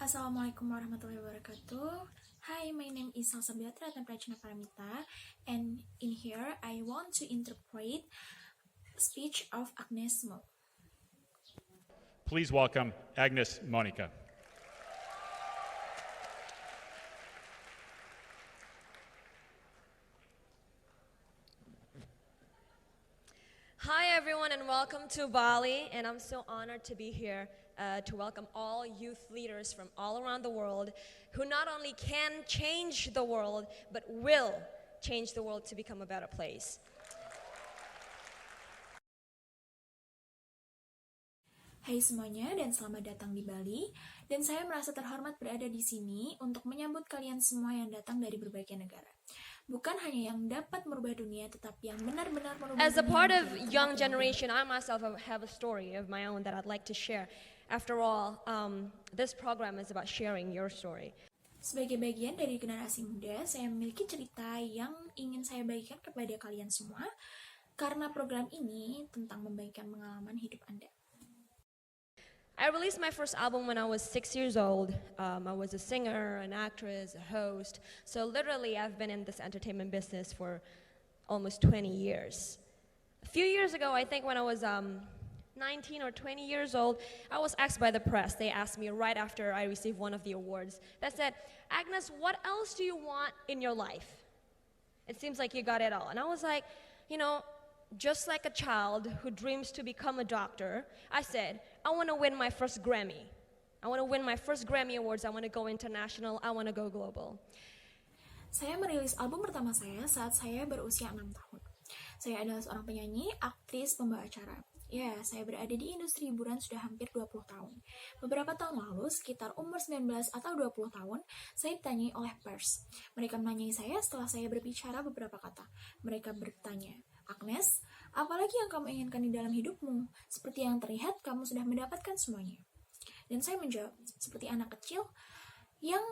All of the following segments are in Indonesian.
Assalamualaikum warahmatullahi wabarakatuh. Hi, my name is Salsa Beatra Prachna Paramita, and in here I want to interpret speech of Agnes Mo. Please welcome Agnes Monica. Hi everyone and welcome to Bali, and I'm so honored to be here to welcome all youth leaders from all around the world who not only can change the world but will change the world to become a better place. Hai semuanya dan selamat datang di Bali, dan saya merasa terhormat berada di sini untuk menyambut kalian semua yang datang dari berbagai negara. Bukan hanya yang dapat merubah dunia, tetapi yang benar-benar merubah As a dunia part of menjadi young tempat yang generation, I myself have a story of my own that I'd like to share. After all, this program is about sharing your story. Sebagai bagian dari generasi muda, saya memiliki cerita yang ingin saya bagikan kepada kalian semua, karena program ini tentang membagikan pengalaman hidup Anda. I released my first album when I was 6 years old. I was a singer, an actress, a host. So literally, I've been in this entertainment business for almost 20 years. A few years ago, I think when I was 19 or 20 years old, I was asked by the press. They asked me right after I received one of the awards. They said, Agnes, what else do you want in your life? It seems like you got it all. And I was like, just like a child who dreams to become a doctor, I said, I want to win my first Grammy. I want to win my first Grammy Awards. I want to go international. I want to go global. Saya merilis album pertama saya saat saya berusia 6 tahun. Saya adalah seorang penyanyi, aktris, pembawa acara. Ya, saya berada di industri hiburan sudah hampir 20 tahun. Beberapa tahun lalu, sekitar umur 19 atau 20 tahun, saya ditanyai oleh pers. Mereka menanyai saya setelah saya berbicara beberapa kata. Mereka bertanya, Agnes, apalagi yang kamu inginkan di dalam hidupmu? Seperti yang terlihat, kamu sudah mendapatkan semuanya. Dan saya menjawab, seperti anak kecil yang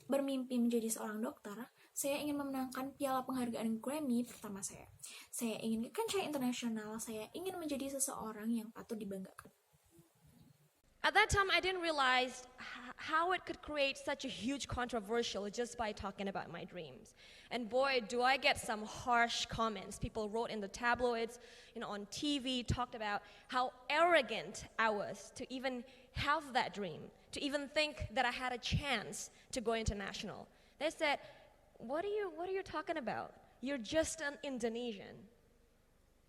bermimpi menjadi seorang dokter, saya ingin memenangkan piala penghargaan Grammy pertama saya. Saya ingin ke kancah internasional, saya ingin menjadi seseorang yang patut dibanggakan. At that time, I didn't realize how it could create such a huge controversial just by talking about my dreams. And boy, do I get some harsh comments. People wrote in the tabloids, on TV, talked about how arrogant I was to even have that dream, to even think that I had a chance to go international. They said, what are you talking about? You're just an Indonesian.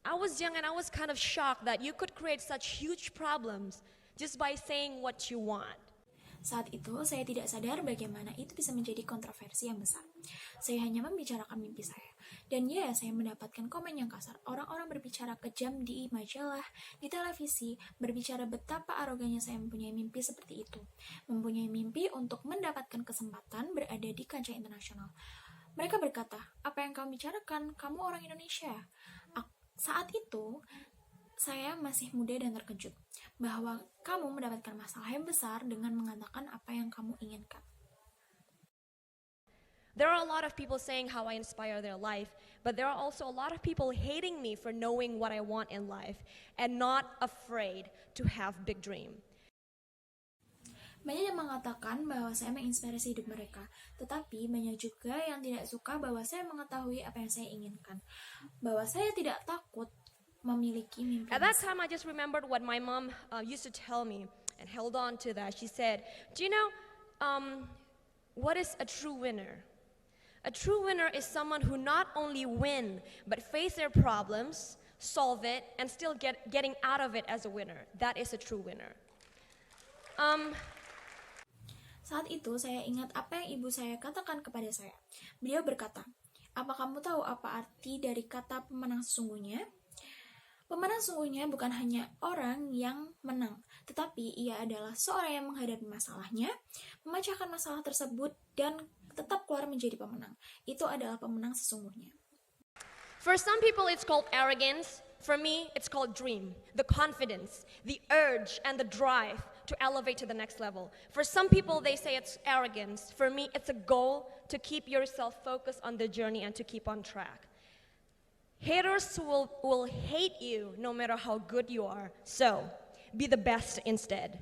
I was young and I was kind of shocked that you could create such huge problems just by saying what you want. Saat itu, saya tidak sadar bagaimana itu bisa menjadi kontroversi yang besar. Saya hanya membicarakan mimpi saya. Dan ya, saya mendapatkan komen yang kasar. Orang-orang berbicara kejam di majalah, di televisi, berbicara betapa arogannya saya mempunyai mimpi seperti itu. Mempunyai mimpi untuk mendapatkan kesempatan berada di kancah internasional. Mereka berkata, apa yang kamu bicarakan? Kamu orang Indonesia. Saat itu, saya masih muda dan terkejut bahwa kamu mendapatkan masalah yang besar dengan mengatakan apa yang kamu inginkan. There are a lot of people saying how I inspire their life, but there are also a lot of people hating me for knowing what I want in life and not afraid to have big dream. Banyak yang mengatakan bahwa saya menginspirasi hidup mereka, tetapi banyak juga yang tidak suka bahwa saya mengetahui apa yang saya inginkan, bahwa saya tidak takut memiliki mimpi. At that time, I just remembered what my mom used to tell me and held on to that. She said, do you know what is a true winner? A true winner is someone who not only win, but face their problems, solve it, and still getting out of it as a winner. That is a true winner. Saat itu, saya ingat apa yang ibu saya katakan kepada saya. Beliau berkata, apa kamu tahu apa arti dari kata pemenang sesungguhnya? Pemenang sesungguhnya bukan hanya orang yang menang, tetapi ia adalah seorang yang menghadapi masalahnya, memecahkan masalah tersebut, dan tetap keluar menjadi pemenang. Itu adalah pemenang sesungguhnya. For some people, it's called arrogance. For me, it's called dream, the confidence, the urge, and the drive to elevate to the next level. For some people, they say it's arrogance. For me, it's a goal to keep yourself focused on the journey and to keep on track. Haters will hate you no matter how good you are, so be the best instead.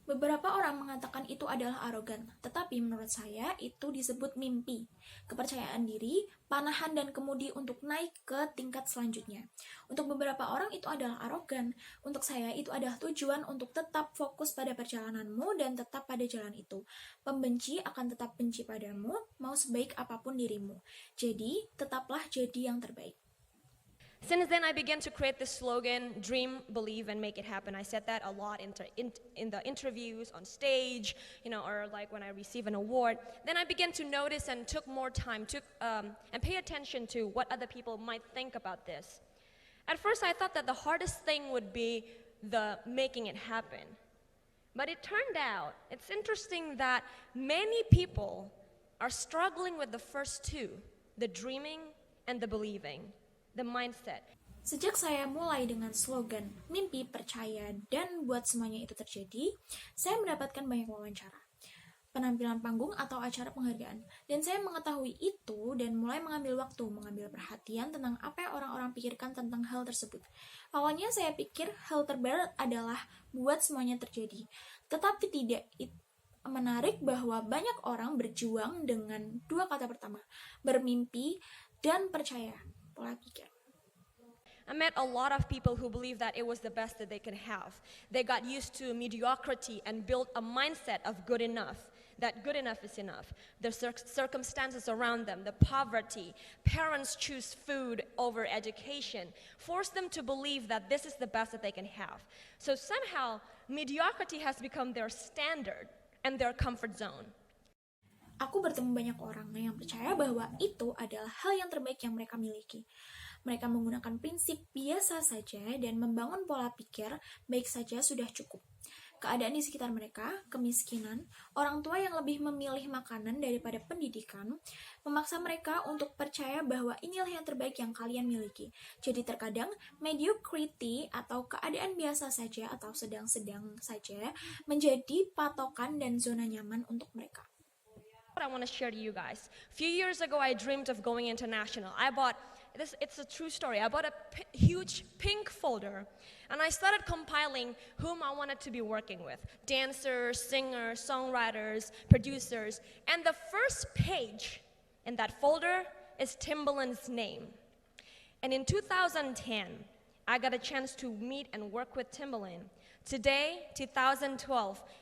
Beberapa orang mengatakan itu adalah arogan, tetapi menurut saya itu disebut mimpi, kepercayaan diri, panahan dan kemudi untuk naik ke tingkat selanjutnya. Untuk beberapa orang itu adalah arogan, untuk saya itu adalah tujuan untuk tetap fokus pada perjalananmu dan tetap pada jalan itu. Pembenci akan tetap benci padamu, mau sebaik apapun dirimu. Jadi, tetaplah jadi yang terbaik. Since then, I began to create this slogan, dream, believe, and make it happen. I said that a lot in the interviews, on stage, or like when I receive an award. Then I began to notice and took more time, and pay attention to what other people might think about this. At first, I thought that the hardest thing would be the making it happen. But it turned out, it's interesting that many people are struggling with the first two, the dreaming and the believing. The mindset. Sejak saya mulai dengan slogan mimpi, percaya, dan buat semuanya itu terjadi, saya mendapatkan banyak wawancara, penampilan panggung atau acara penghargaan. Dan saya mengetahui itu dan mulai mengambil waktu, mengambil perhatian tentang apa yang orang-orang pikirkan tentang hal tersebut. Awalnya saya pikir hal terberat adalah buat semuanya terjadi. Tetapi tidak, menarik bahwa banyak orang berjuang dengan dua kata pertama, bermimpi dan percaya. Pola pikir. I met a lot of people who believe that it was the best that they could have. They got used to mediocrity and built a mindset of good enough, that good enough is enough. The circumstances around them, the poverty, parents choose food over education, force them to believe that this is the best that they can have. So somehow, mediocrity has become their standard and their comfort zone. Aku bertemu banyak orang yang percaya bahwa itu adalah hal yang terbaik yang mereka miliki. Mereka menggunakan prinsip biasa saja dan membangun pola pikir baik saja sudah cukup. Keadaan di sekitar mereka, kemiskinan, orang tua yang lebih memilih makanan daripada pendidikan, memaksa mereka untuk percaya bahwa inilah yang terbaik yang kalian miliki. Jadi terkadang mediocrity atau keadaan biasa saja atau sedang-sedang saja menjadi patokan dan zona nyaman untuk mereka. What I want to share to you guys. A few years ago, I dreamed of going international. It's a true story. I bought a huge pink folder, and I started compiling whom I wanted to be working with. Dancers, singers, songwriters, producers. And the first page in that folder is Timbaland's name. And in 2010, I got a chance to meet and work with Timbaland. Today, 2012,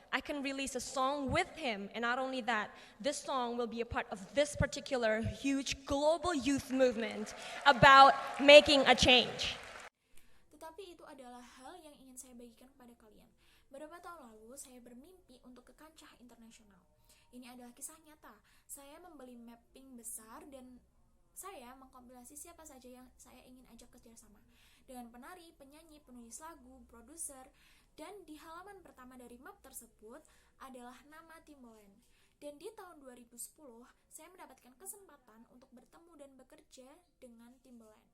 I can release a song with him, and not only that, this song will be a part of this particular huge global youth movement about making a change. Tetapi itu adalah hal yang ingin saya bagikan kepada kalian. Beberapa tahun lalu, saya bermimpi untuk ke kancah internasional. Ini adalah kisah nyata. Saya membeli mapping besar dan saya mengkompilasi siapa saja yang saya ingin ajak kerjasama. Dengan penari, penyanyi, penulis lagu, produser, dan di halaman pertama dari map tersebut adalah nama Timbaland. Dan di tahun 2010, saya mendapatkan kesempatan untuk bertemu dan bekerja dengan Timbaland.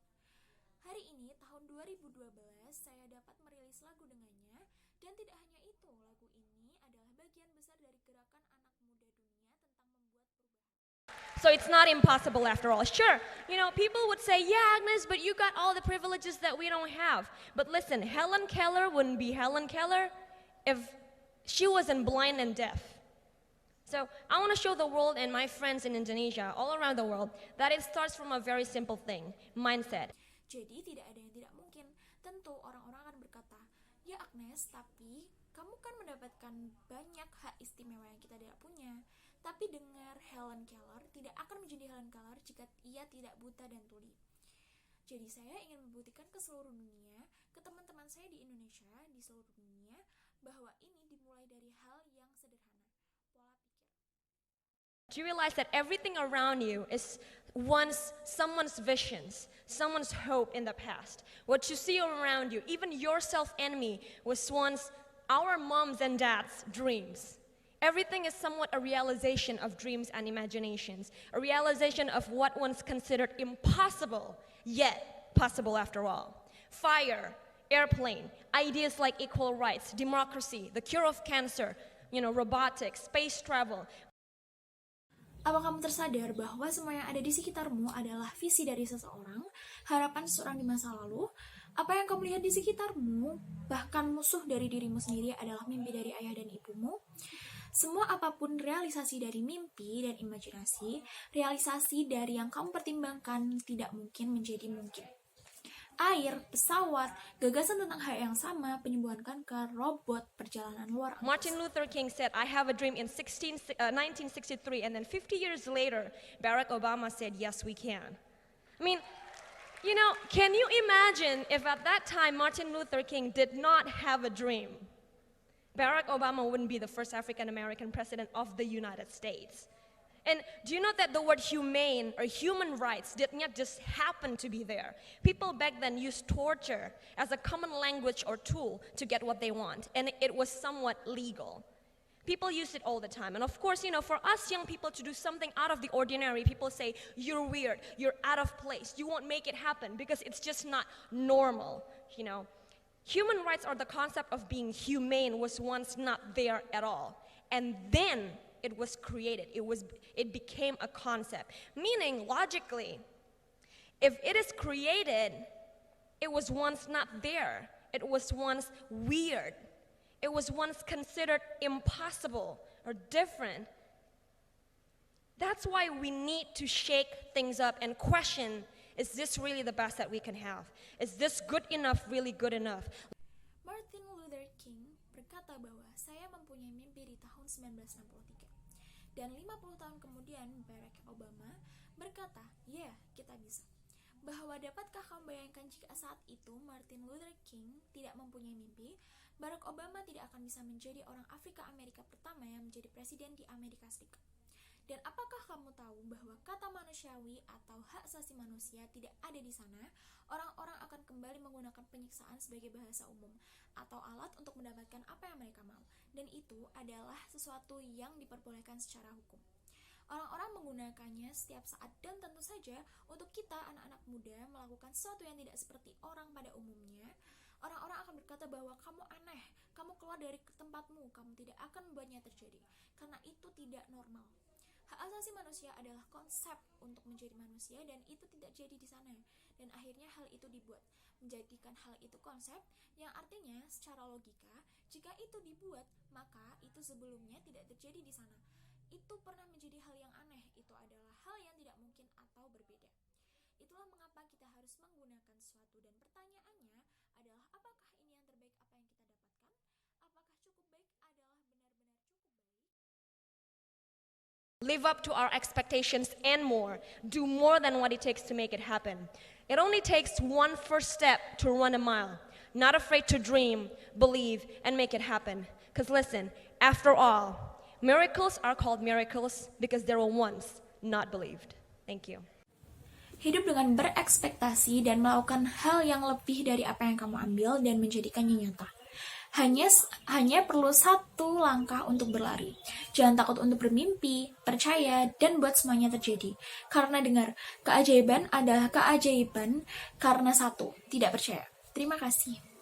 Hari ini, tahun 2012, saya dapat merilis lagu dengannya, dan tidak hanya itu, lagu ini adalah bagian besar dari gerakan anak muda dunia tentang membuat perubahan. So it's not impossible after all. Sure, people would say, yeah, Agnes, but you got all the privileges that we don't have. But listen, Helen Keller wouldn't be Helen Keller if she wasn't blind and deaf. So I want to show the world and my friends in Indonesia, all around the world, that it starts from a very simple thing, mindset. Jadi tidak ada yang tidak mungkin. Tentu orang-orang akan berkata, ya Agnes, tapi kamu kan mendapatkan banyak hak istimewa yang kita tidak punya. Tapi dengar Helen Keller tidak akan menjadi Helen Keller jika ia tidak buta dan tuli. Jadi saya ingin membuktikan ke seluruh dunia, ke teman-teman saya di Indonesia, di seluruh dunia, bahwa ini dimulai dari hal yang sederhana, pola pikir. Do you realize that everything around you is someone's visions, someone's hope in the past? What you see around you, even your self-enemy, was once our moms and dads' dreams. Everything is somewhat a realization of dreams and imaginations, a realization of what once considered impossible, yet possible after all. Fire, airplane, ideas like equal rights, democracy, the cure of cancer, robotics, space travel. Apa kamu tersadar bahwa semua yang ada di sekitarmu adalah visi dari seseorang, harapan seseorang di masa lalu? Apa yang kamu lihat di sekitarmu, bahkan musuh dari dirimu sendiri adalah mimpi dari ayah dan ibumu. Semua apapun realisasi dari mimpi dan imajinasi, realisasi dari yang kamu pertimbangkan tidak mungkin menjadi mungkin. Air, pesawat, gagasan tentang hal yang sama, penyembuhan kanker, robot, perjalanan luar angkasa. Martin Luther King said, I have a dream in 1963, and then 50 years later, Barack Obama said, yes, we can. I mean, you know, can you imagine if at that time Martin Luther King did not have a dream? Barack Obama wouldn't be the first African American president of the United States. And do you know that the word humane or human rights did not just happen to be there? People back then used torture as a common language or tool to get what they want, and it was somewhat legal. People use it all the time. And of course, you know, for us young people to do something out of the ordinary, people say, you're weird, you're out of place, you won't make it happen because it's just not normal, you know. Human rights or the concept of being humane was once not there at all. And then it was created, it became a concept. Meaning, logically, if it is created, it was once not there. It was once weird. It was once considered impossible or different. That's why we need to shake things up and question, is this really the best that we can have? Is this good enough, really good enough? Martin Luther King berkata bahwa saya mempunyai mimpi di tahun 1963. Dan 50 tahun kemudian Barack Obama berkata, ya, kita bisa. Bahwa dapatkah kamu bayangkan jika saat itu Martin Luther King tidak mempunyai mimpi, Barack Obama tidak akan bisa menjadi orang Afrika Amerika pertama yang menjadi presiden di Amerika Serikat. Dan apakah kamu tahu bahwa kata manusiawi atau hak asasi manusia tidak ada di sana? Orang-orang akan kembali menggunakan penyiksaan sebagai bahasa umum atau alat untuk mendapatkan apa yang mereka mau. Dan itu adalah sesuatu yang diperbolehkan secara hukum. Orang-orang menggunakannya setiap saat dan tentu saja untuk kita anak-anak muda melakukan sesuatu yang tidak seperti orang pada umumnya. Orang-orang akan berkata bahwa kamu aneh, kamu keluar dari tempatmu, kamu tidak akan membuatnya terjadi. Karena itu tidak normal. Hak asasi manusia adalah konsep untuk menjadi manusia dan itu tidak jadi di sana. Dan akhirnya hal itu dibuat, menjadikan hal itu konsep yang artinya secara logika, jika itu dibuat, maka itu sebelumnya tidak terjadi di sana. Itu pernah menjadi hal yang aneh, itu adalah hal yang tidak mungkin atau berbeda. Itulah mengapa kita harus menggunakan sesuatu dan pertanyaannya adalah apakah ini yang terbaik apa yang kita dapatkan? Apakah cukup baik adalah benar-benar cukup baik? Live up to our expectations and more. Do more than what it takes to make it happen. It only takes one first step to run a mile. Not afraid to dream, believe, and make it happen. Because listen, after all, miracles are called miracles because they were once not believed. Thank you. Hidup dengan berekspektasi dan melakukan hal yang lebih dari apa yang kamu ambil dan menjadikannya nyata. Hanya perlu satu langkah untuk berlari. Jangan takut untuk bermimpi, percaya, dan buat semuanya terjadi. Karena dengar, keajaiban adalah keajaiban karena satu, tidak percaya. Terima kasih.